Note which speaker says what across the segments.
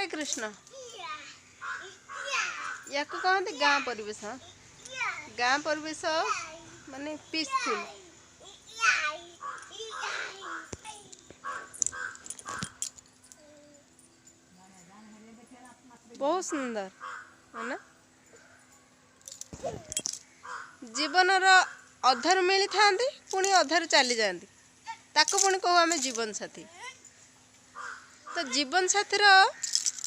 Speaker 1: कृष्ण या कहते गाँ परिवेश गाँ परिवेश माने पीसफुल बहुत सुंदर है ना जीवन अधार मिली था पुणी अधार चली जाती ताको पुणी कहू आम जीवन साथी तो जीवन साथीर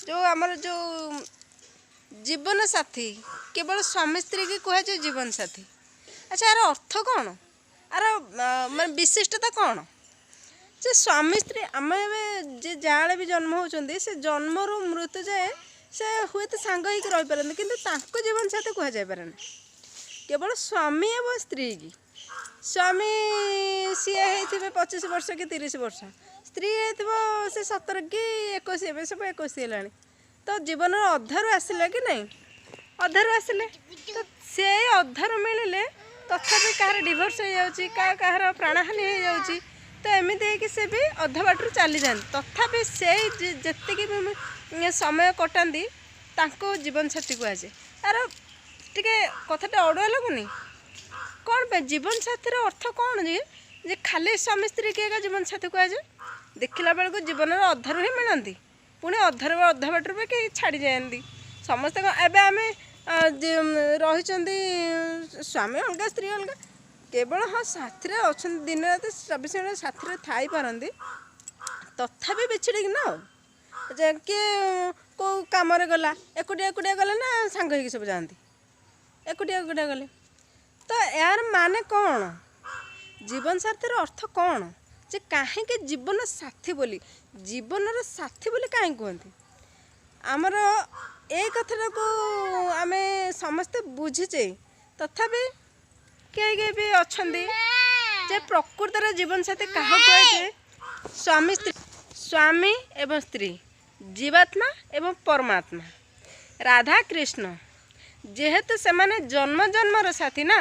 Speaker 1: जो आमर जो जीवन साथी केवल स्वामी स्त्री की कह जीवन साथी अच्छा यार अर्थ कौन यार मैं विशिष्टता कौन जे स्वामी स्त्री आम जे जाए भी जन्म होती से जन्म रु मृत्यु जाए से हुए तो सांग हो रही पारती किंतु जीवन साथी कह जाए पारे केवल स्वामी एवं स्त्री की स्वामी सी है 25 वर्ष कि 30 वर्ष स्त्री है से 17 कि 21 सब 21 है तो जीवन अधार आसला कि नहीं अधार आसिले तो से अधार मिले तथापि कहार डिवोर्स हो जाऊँगी कहार प्राणहानि हो जाऊँगी तो एमती से भी अधा बाटर चली जाती तथापि से जी समय कटाती जीवन साथी कहुए यार टे कथाटा अड़ुआ लगुनि कौन पे जीवन साथी अर्थ कौन जे खाली स्वामी स्त्री के जीवन साथी कहुए देखला बेलू जीवन अधार ही मिलती पुणी अधार अधा बाटर पे कहीं छाड़ी जाती समस्त एवं आम रही स्वामी अलग स्त्री अलग केवल हाँ साथी अच्छा दिन रात 24 घंटा साथी थी पारती तथापि बिछड़ी ना जे किए कौ कम गला एकुटिया एकुटिया गले ना सांग हो सब जाती एकुटिया एकुटिया गले तो यार माने कौन जीवन साथीर अर्थ कौन जे कहीं जीवन साथी बोली जीवन साथी बोली कहीं कहते आमर ए कथा को आम समस्ते बुझीचे तथापि किए भी अच्छा जे प्रकृतर जीवन साथी क्या कहे स्वामी स्त्री स्वामी एवं स्त्री जीवात्मा एवं परमात्मा राधा कृष्ण जेहेतु से माने जन्म जन्मर साथी ना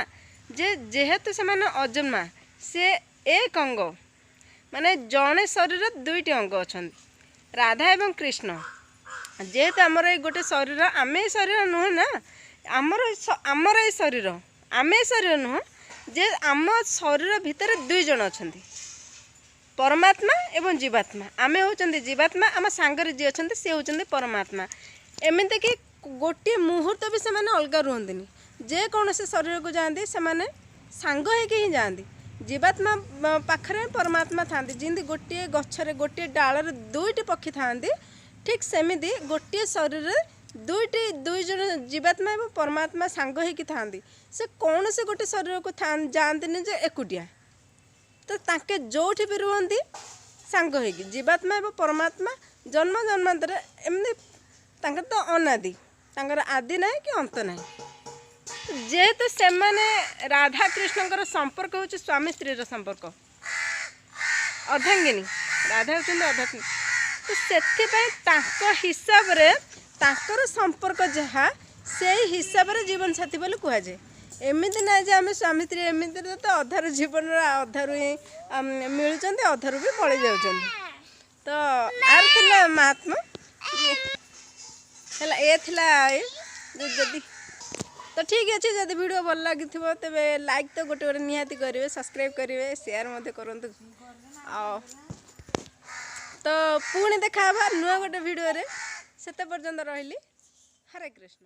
Speaker 1: जेहेतु से माने अजन्मा से एक अंग माने जड़े शरीर दुईटी अंग अच्छा राधा एवं कृष्ण जेहेतु आमर ये गोटे शरीर आम शरीर नुहे ना आमर ये शरीर आम शरीर नुह जे आम शरीर भितर दुई जन अच्छा परमात्मा एवं जीवात्मा आम होचंदी जीवात्मा आम सांगरे जी अच्छा सी होचंदी परमात्मा एमती कि गोटे मुहूर्त भी से अलग रुहतनी जे कौन से शरीर को जाती से सांग ही जाती जीवात्मा पाखरे परमात्मा था जमी गोटे गचरे गोटे डालर दुईटी पक्षी था ठीक सेमती गोटे शरीर दुई जन जीवात्मा एवं परमात्मा सांग होती था से कौन से गोटे शरीर को जातनी जे एकुटिया तो ताके जोठी भी रुहती सांग हो जीवात्मा एवं परमात्मा जन्म जन्मांतर एमती तो अनादि तांकर आदि ना कि अंत ना जेहेतु से राधा कृष्ण संपर्क हूँ स्वामी स्त्री संपर्क अर्धांगिनी राधा होती अर्धांगिनी तो से हिसाब रे तांकर संपर्क जहाँ से हिसाब से जीवन साथी बोली कहुए एमती ना जे आम स्वामी स्त्री एमती तो अधार जीवन अधारू ही मिलुंट अधारू भी पलि जाऊँ तो आर थी महात्मा है ये जदि तो ठीक अच्छे जब वीडियो भल लगी तेज लाइक तो गोटे गोटे निहाती करेंगे सब्सक्राइब करेंगे शेयर करूँ तो पुणी देखा नुआ गोटे वीडियो से पर्यंत रही हरे कृष्ण।